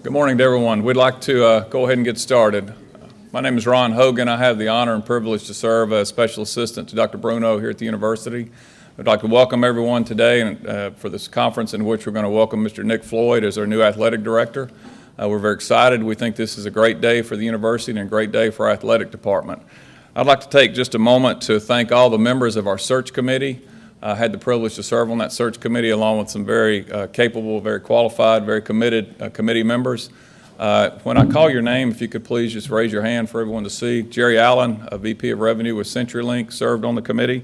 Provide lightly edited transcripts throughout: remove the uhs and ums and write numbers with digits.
Good morning to everyone. We'd like to go ahead and get started. My name is Ron Hogan. I have the honor and privilege to serve as Special Assistant to Dr. Bruno here at the university. I'd like to welcome everyone today for this conference in which we're going to welcome Mr. Nick Floyd as our new Athletic Director. We're very excited. We think this is a great day for the university and a great day for our athletic department. I'd like to take just a moment to thank all the members of our search committee. I had the privilege to serve on that search committee along with some very capable, very qualified, very committed committee members. When I call your name, if you could please just raise your hand for everyone to see. Jerry Allen, a VP of Revenue with CenturyLink, served on the committee.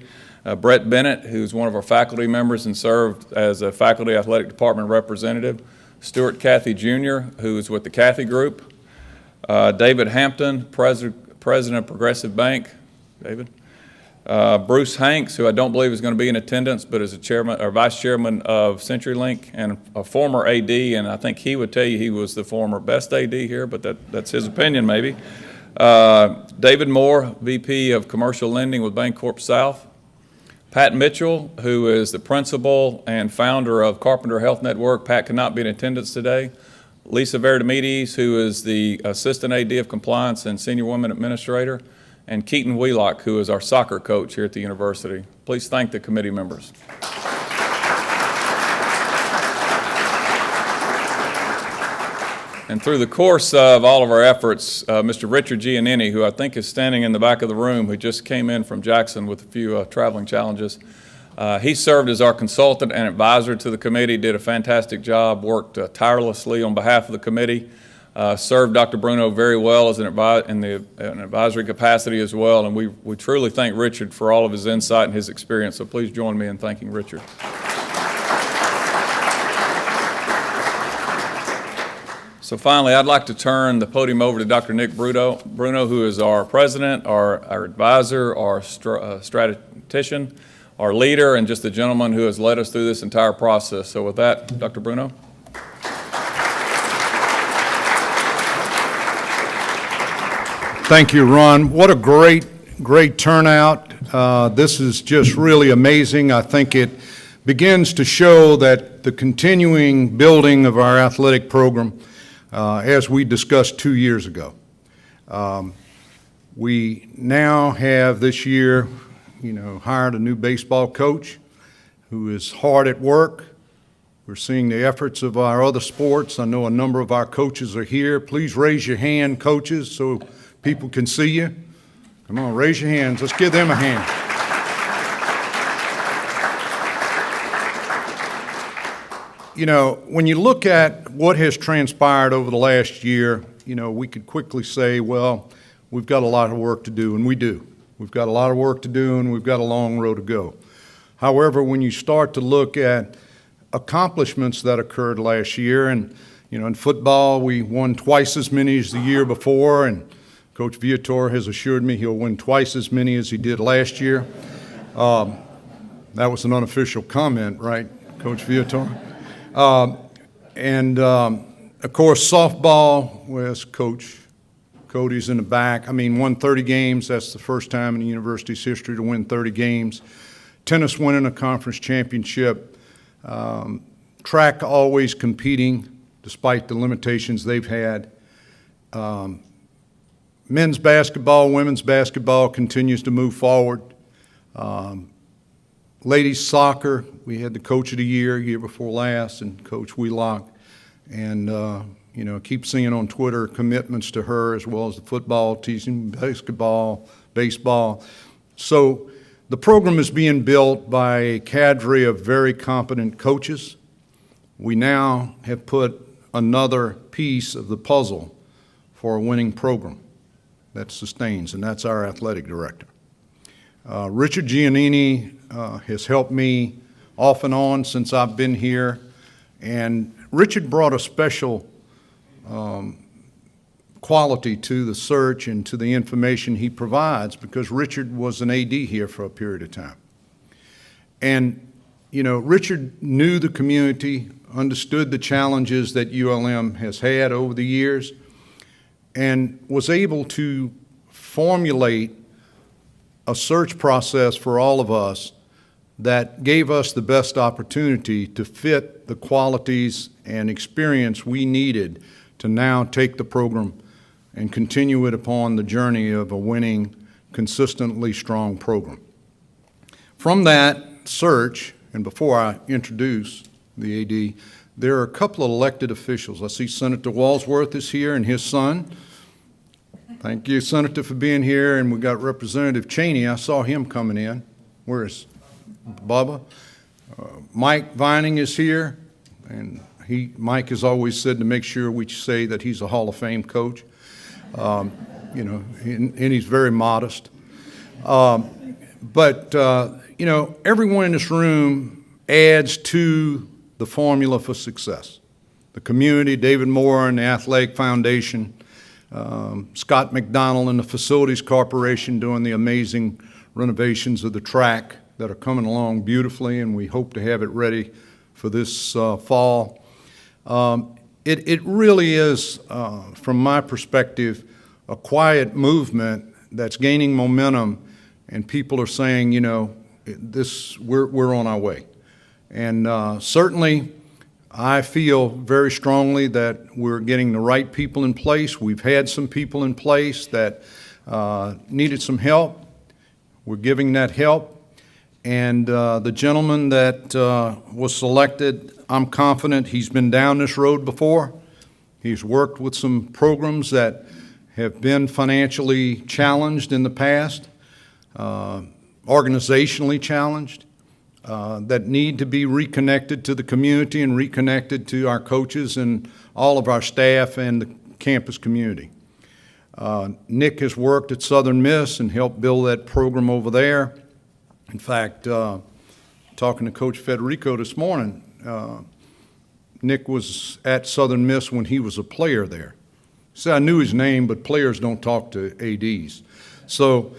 Brett Bennett, who's one of our faculty members and served as a faculty athletic department representative. Stuart Cathy Jr., who is with the Cathy Group. David Hampton, President of Progressive Bank. David. Bruce Hanks, who I don't believe is going to be in attendance, but is a chairman or vice chairman of CenturyLink and a former AD, and I think he would tell you he was the former best AD here, but that's his opinion maybe. David Moore, VP of Commercial Lending with Bancorp South. Pat Mitchell, who is the principal and founder of Carpenter Health Network. Pat cannot be in attendance today. Lisa Verdemedes, who is the Assistant AD of Compliance and Senior Women Administrator. And Keaton Wheelock, who is our soccer coach here at the university. Please thank the committee members. And through the course of all of our efforts, Mr. Richard Giannini, who I think is standing in the back of the room, who just came in from Jackson with a few traveling challenges, he served as our consultant and advisor to the committee, did a fantastic job, worked tirelessly on behalf of the committee. Served Dr. Bruno very well as an advisory capacity as well, and we truly thank Richard for all of his insight and his experience, so please join me in thanking Richard. So finally, I'd like to turn the podium over to Dr. Nick Bruno, who is our president, our advisor, our statistician, our leader, and just the gentleman who has led us through this entire process. So with that, Dr. Bruno. Thank you, Ron. What a great turnout. This is just really amazing. I think it begins to show that the continuing building of our athletic program, as we discussed 2 years ago. We now have this year, hired a new baseball coach who is hard at work. We're seeing the efforts of our other sports. I know a number of our coaches are here. Please raise your hand, coaches, so people can see you. Come on, raise your hands. Let's give them a hand. When you look at what has transpired over the last year, we could quickly say, well, we've got a lot of work to do, and we do. We've got a lot of work to do, and we've got a long road to go. However, when you start to look at accomplishments that occurred last year, and in football, we won twice as many as the year before, and Coach Viator has assured me he'll win twice as many as he did last year. That was an unofficial comment, right, Coach Viator? And of course, softball, where's Coach Cody's in the back. Won 30 games. That's the first time in the university's history to win 30 games. Tennis winning a conference championship. Track always competing despite the limitations they've had. Men's basketball, women's basketball continues to move forward. Ladies soccer, we had the coach of the year before last, and Coach Wheelock. And, keep seeing on Twitter commitments to her as well as the football, teaching basketball, baseball. So the program is being built by a cadre of very competent coaches. We now have put another piece of the puzzle for a winning program that sustains, and that's our athletic director. Richard Giannini has helped me off and on since I've been here, and Richard brought a special quality to the search and to the information he provides because Richard was an AD here for a period of time. And, Richard knew the community, understood the challenges that ULM has had over the years, and was able to formulate a search process for all of us that gave us the best opportunity to fit the qualities and experience we needed to to now take the program and continue it upon the journey of a winning, consistently strong program. From that search, and before I introduce the AD, there are a couple of elected officials. I see Senator Walsworth is here and his son. Thank you, Senator, for being here. And we got Representative Cheney. I saw him coming in. Where is Bubba? Mike Vining is here, and Mike has always said to make sure we say that he's a Hall of Fame coach. You know, and he's very modest. But you know, everyone in this room adds to the formula for success. The community, David Moore and the Athletic Foundation, Scott McDonald and the Facilities Corporation doing the amazing renovations of the track that are coming along beautifully, and we hope to have it ready for this fall. It really is, from my perspective, a quiet movement that's gaining momentum, and people are saying, you know, we're on our way. And certainly, I feel very strongly that we're getting the right people in place. We've had some people in place that needed some help. We're giving that help. And the gentleman that was selected, I'm confident he's been down this road before. He's worked with some programs that have been financially challenged in the past, organizationally challenged, that need to be reconnected to the community and reconnected to our coaches and all of our staff and the campus community. Nick has worked at Southern Miss and helped build that program over there. In fact, talking to Coach Federico this morning, Nick was at Southern Miss when he was a player there. He said, I knew his name, but players don't talk to ADs. So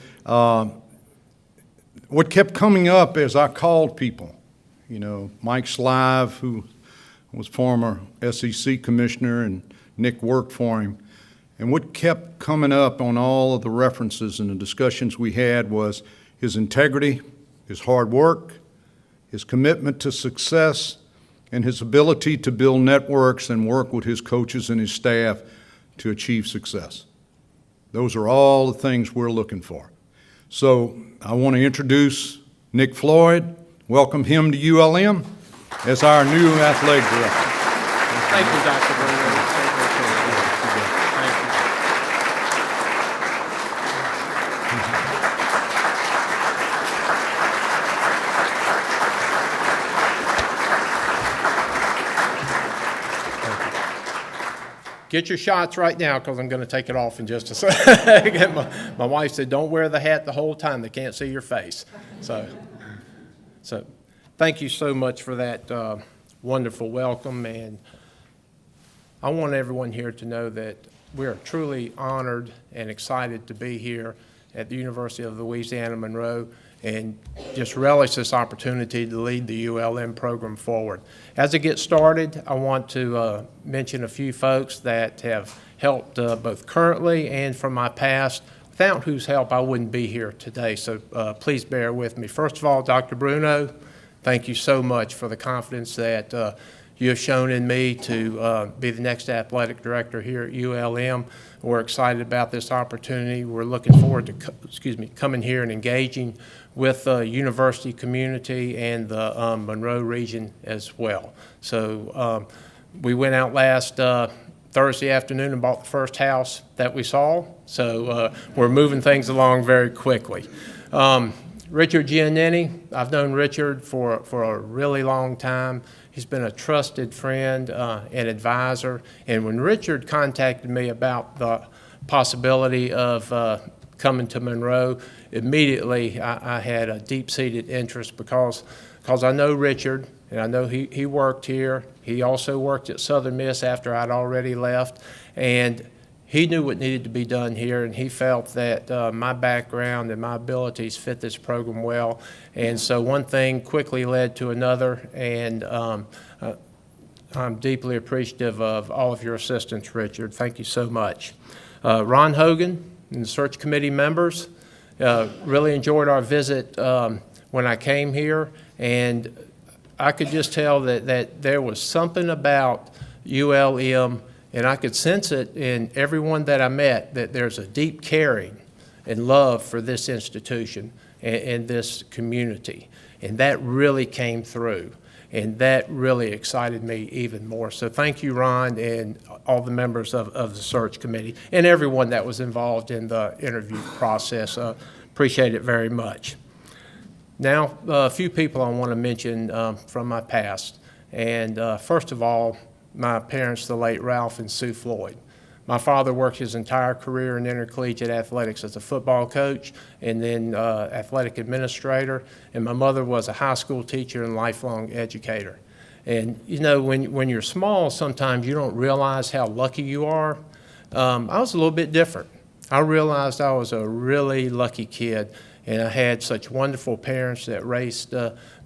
what kept coming up as I called people, you know, Mike Slive, who was former SEC commissioner, and Nick worked for him. And what kept coming up on all of the references and the discussions we had was his integrity, his hard work, his commitment to success, and his ability to build networks and work with his coaches and his staff to achieve success. Those are all the things we're looking for. So I want to introduce Nick Floyd, welcome him to ULM as our new athletic director. Thank you, Dr. Bruno. Get your shots right now, because I'm going to take it off in just a second. My wife said, don't wear the hat the whole time. They can't see your face. So thank you so much for that wonderful welcome. And I want everyone here to know that we are truly honored and excited to be here at the University of Louisiana Monroe and just relish this opportunity to lead the ULM program forward. As it gets started, I want to mention a few folks that have helped both currently and from my past, without whose help I wouldn't be here today, so please bear with me. First of all, Dr. Bruno, thank you so much for the confidence that you have shown in me to be the next athletic director here at ULM. We're excited about this opportunity. We're looking forward to coming here and engaging with the university community and the Monroe region as well. So we went out last Thursday afternoon and bought the first house that we saw. So we're moving things along very quickly. Richard Giannini, I've known Richard for a really long time. He's been a trusted friend and advisor. And when Richard contacted me about the possibility of coming to Monroe, immediately I had a deep-seated interest because I know Richard, and I know he worked here. He also worked at Southern Miss after I'd already left, and he knew what needed to be done here, and he felt that my background and my abilities fit this program well. And so one thing quickly led to another, and I'm deeply appreciative of all of your assistance, Richard. Thank you so much. Ron Hogan and the search committee members, really enjoyed our visit when I came here, and I could just tell that there was something about ULM And I could sense it in everyone that I met, that there's a deep caring and love for this institution and this community. And that really came through. And that really excited me even more. So thank you, Ron, and all the members of the search committee, and everyone that was involved in the interview process. Appreciate it very much. Now, a few people I want to mention from my past. And first of all, my parents, the late Ralph and Sue Floyd. My father worked his entire career in intercollegiate athletics as a football coach and then athletic administrator, and my mother was a high school teacher and lifelong educator. And you know, when you're small, sometimes you don't realize how lucky you are. I was a little bit different. I realized I was a really lucky kid, and I had such wonderful parents that raised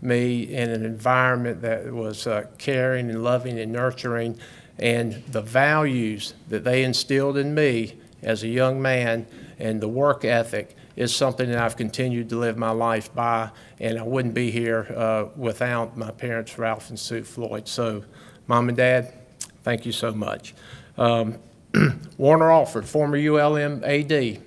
me in an environment that was caring and loving and nurturing. And the values that they instilled in me as a young man and the work ethic is something that I've continued to live my life by, and I wouldn't be here without my parents, Ralph and Sue Floyd. So, Mom and Dad, thank you so much. Warner Alford, former ULM AD,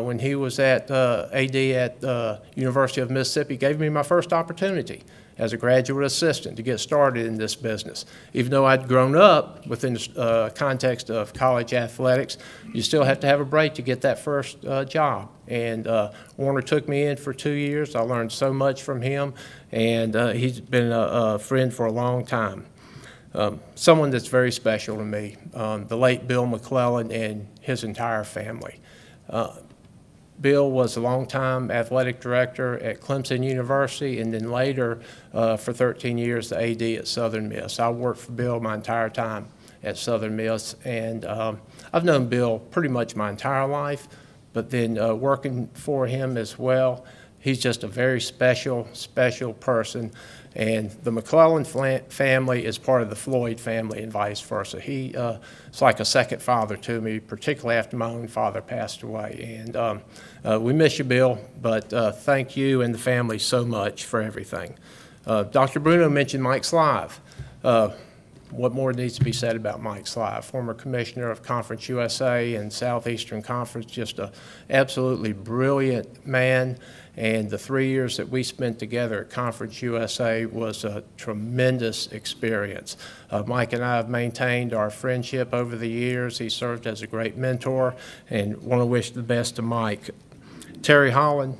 when he was at AD at University of Mississippi, gave me my first opportunity as a graduate assistant to get started in this business. Even though I'd grown up within the context of college athletics, you still have to have a break to get that first job. And Warner took me in for 2 years. I learned so much from him, and he's been a friend for a long time. Someone that's very special to me, the late Bill McClellan and his entire family. Bill was a longtime athletic director at Clemson University, and then later for 13 years the AD at Southern Miss. I worked for Bill my entire time at Southern Miss, and I've known Bill pretty much my entire life, but then working for him as well, he's just a very special person. And the McClellan family is part of the Floyd family and vice versa. He is like a second father to me, particularly after my own father passed away. And we miss you, Bill, but thank you and the family so much for everything. Dr. Bruno mentioned Mike Slive. What more needs to be said about Mike Slive? Former commissioner of Conference USA and Southeastern Conference, just an absolutely brilliant man. And the 3 years that we spent together at Conference USA was a tremendous experience. Mike and I have maintained our friendship over the years. He served as a great mentor, and want to wish the best to Mike. Terry Holland,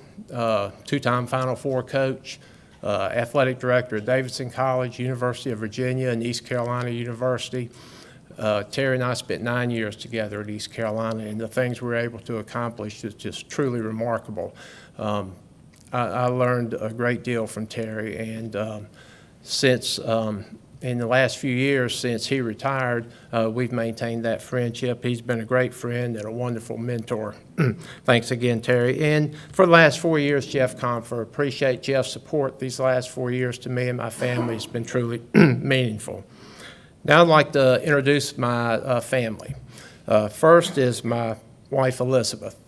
two-time Final Four coach, athletic director at Davidson College, University of Virginia, and East Carolina University. Terry and I spent 9 years together at East Carolina, and the things we were able to accomplish is just truly remarkable. I learned a great deal from Terry, and since in the last few years since he retired, we've maintained that friendship. He's been a great friend and a wonderful mentor. Thanks again, Terry. And for the last 4 years, Jeff Comfer. Appreciate Jeff's support these last 4 years to me and my family. It's been truly meaningful. Now I'd like to introduce my family. First is my wife, Elizabeth.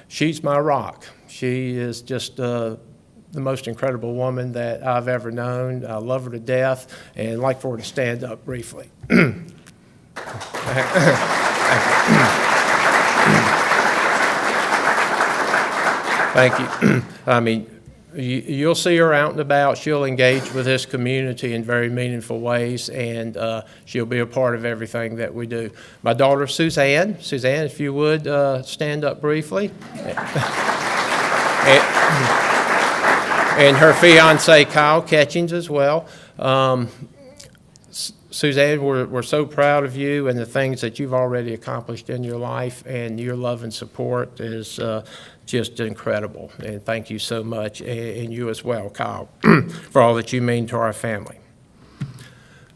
She's my rock. She is just the most incredible woman that I've ever known. I love her to death, and I'd like for her to stand up briefly. Thank you. I mean, you'll see her out and about. She'll engage with this community in very meaningful ways, and she'll be a part of everything that we do. My daughter, Suzanne. Suzanne, if you would stand up briefly. And her fiance, Kyle Catchings, as well. Suzanne, we're so proud of you and the things that you've already accomplished in your life, and your love and support is just incredible. And thank you so much, and you as well, Kyle, for all that you mean to our family.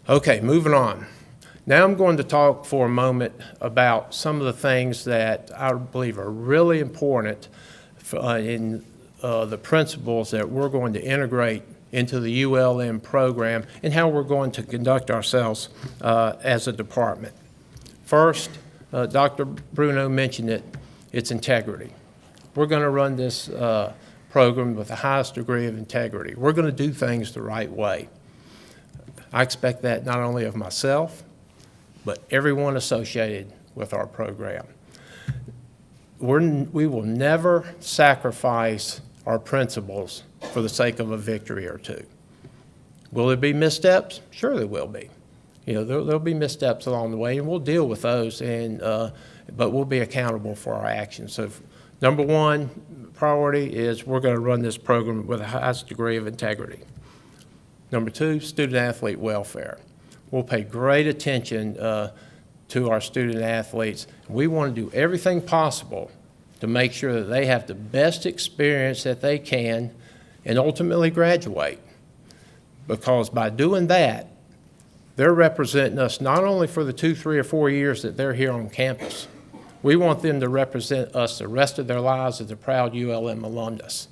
Okay, moving on. Now I'm going to talk for a moment about some of the things that I believe are really important in the principles that we're going to integrate into the ULM program and how we're going to conduct ourselves as a department. First, Dr. Bruno mentioned it, it's integrity. We're going to run this program with the highest degree of integrity. We're going to do things the right way. I expect that not only of myself, but everyone associated with our program. We will never sacrifice our principles for the sake of a victory or two. Will there be missteps? Sure there will be. There'll be missteps along the way, and we'll deal with those, but we'll be accountable for our actions. So number one priority is we're going to run this program with the highest degree of integrity. Number two, student-athlete welfare. We'll pay great attention to our student-athletes. We want to do everything possible to make sure that they have the best experience that they can and ultimately graduate. Because by doing that, they're representing us not only for the 2, 3, or 4 years that they're here on campus. We want them to represent us the rest of their lives as a proud ULM alumnus.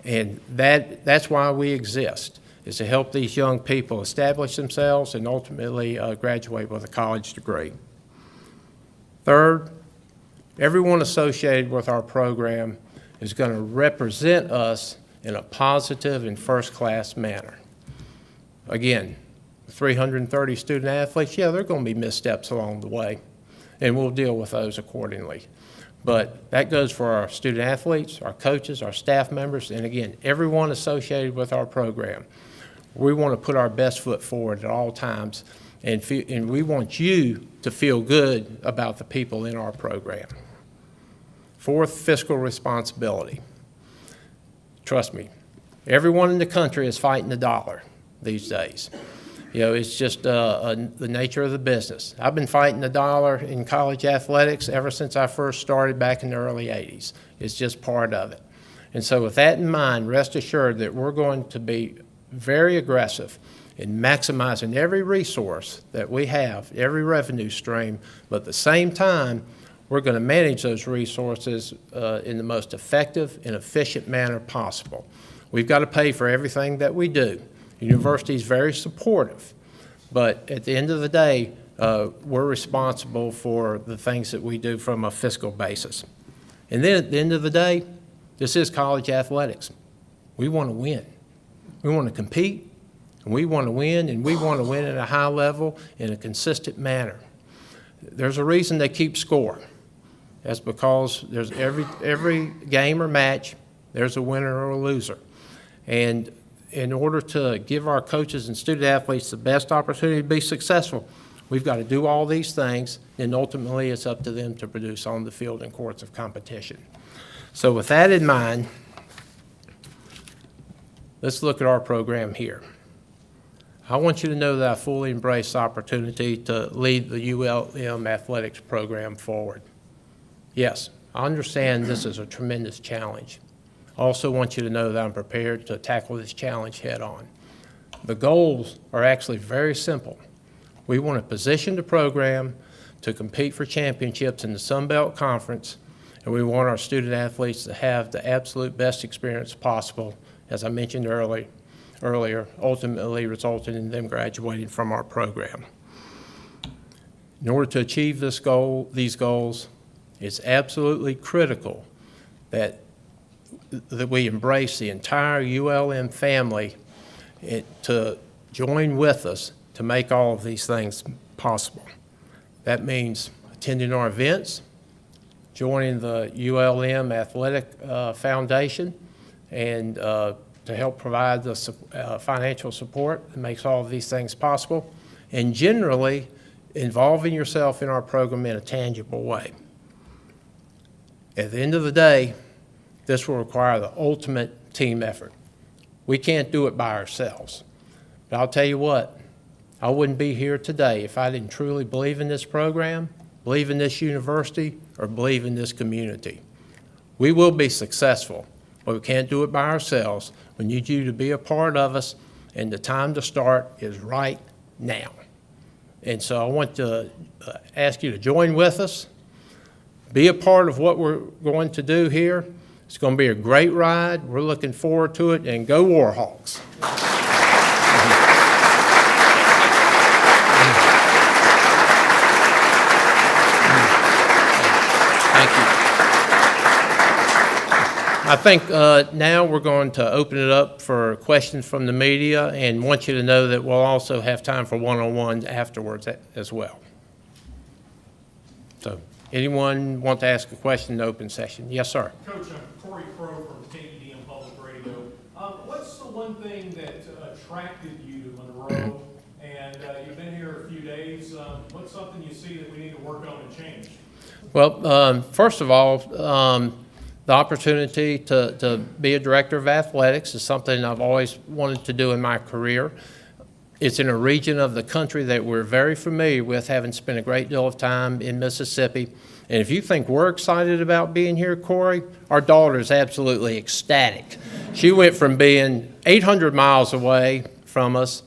And that's why we exist, is to help these young people establish themselves and ultimately graduate with a college degree. Third, everyone associated with our program is going to represent us in a positive and first-class manner. Again, 330 student athletes, yeah, there are going to be missteps along the way, and we'll deal with those accordingly. But that goes for our student athletes, our coaches, our staff members, and again, everyone associated with our program. We want to put our best foot forward at all times, and we want you to feel good about the people in our program. Fourth, fiscal responsibility. Trust me, everyone in the country is fighting the dollar these days. It's just the nature of the business. I've been fighting the dollar in college athletics ever since I first started back in the early 80s. It's just part of it. And so with that in mind, rest assured that we're going to be very aggressive in maximizing every resource that we have, every revenue stream, but at the same time, we're going to manage those resources in the most effective and efficient manner possible. We've got to pay for everything that we do. The university is very supportive, but at the end of the day, we're responsible for the things that we do from a fiscal basis. And then at the end of the day, this is college athletics. We want to win. We want to compete, and we want to win, and we want to win at a high level in a consistent manner. There's a reason they keep score. That's because there's every game or match, there's a winner or a loser. And in order to give our coaches and student athletes the best opportunity to be successful, we've got to do all these things, and ultimately it's up to them to produce on the field and courts of competition. So with that in mind, let's look at our program here. I want you to know that I fully embrace the opportunity to lead the ULM athletics program forward. Yes, I understand this is a tremendous challenge. I also want you to know that I'm prepared to tackle this challenge head on. The goals are actually very simple. We want to position the program to compete for championships in the Sun Belt Conference, and we want our student athletes to have the absolute best experience possible, as I mentioned earlier, ultimately resulting in them graduating from our program. In order to achieve these goals, it's absolutely critical that we embrace the entire ULM family to join with us to make all of these things possible. That means attending our events, joining the ULM Athletic Foundation, and to help provide the financial support that makes all of these things possible, and generally involving yourself in our program in a tangible way. At the end of the day, this will require the ultimate team effort. We can't do it by ourselves. But I'll tell you what, I wouldn't be here today if I didn't truly believe in this program, believe in this university, or believe in this community. We will be successful, but we can't do it by ourselves. We need you to be a part of us, and the time to start is right now. And so I want to ask you to join with us, be a part of what we're going to do here. It's going to be a great ride. We're looking forward to it, and go Warhawks. Thank you. I think now we're going to open it up for questions from the media, and want you to know that we'll also have time for one-on-ones afterwards as well. So anyone want to ask a question in the open session? Yes, sir. Coach, I'm Corey Crow from KEDM Public Radio. What's the one thing that attracted you to Monroe? And you've been here a few days. What's something you see that we need to work on and change? Well, first of all, the opportunity to be a director of athletics is something I've always wanted to do in my career. It's in a region of the country that we're very familiar with, having spent a great deal of time in Mississippi. And if you think we're excited about being here, Corey, our daughter is absolutely ecstatic. She went from being 800 miles away from us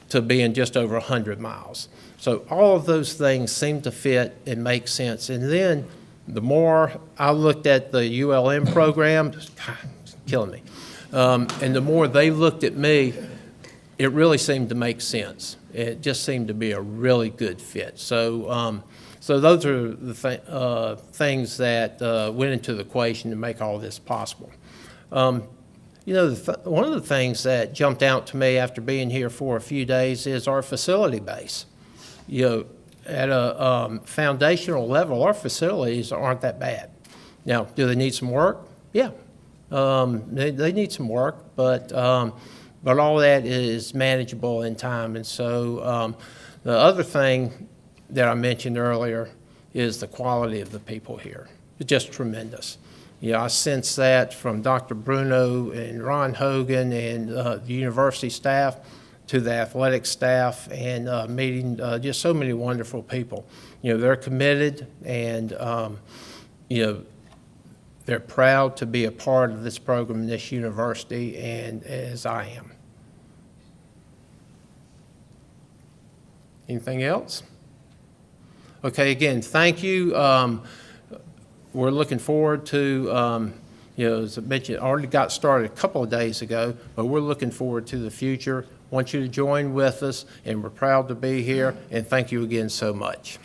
to being just over 100 miles. So all of those things seem to fit and make sense. And then the more I looked at the ULM program, God, it's killing me, and the more they looked at me, it really seemed to make sense. It just seemed to be a really good fit. So, so those are the things that went into the equation to make all this possible. You know, one of the things that jumped out to me after being here for a few days is our facility base. You know, at a foundational level, our facilities aren't that bad. Now, do they need some work? Yeah, they need some work, but all that is manageable in time. And so the other thing that I mentioned earlier is the quality of the people here. It's just tremendous. You know, I sense that from Dr. Bruno and Ron Hogan and the university staff to the athletic staff, and meeting just so many wonderful people. You know, they're committed, and you know, they're proud to be a part of this program in this university, and as I am. Anything else? Okay, again, thank you. We're looking forward to, you know, as I mentioned, already got started a couple of days ago, but we're looking forward to the future. Want you to join with us, and we're proud to be here, and thank you again so much.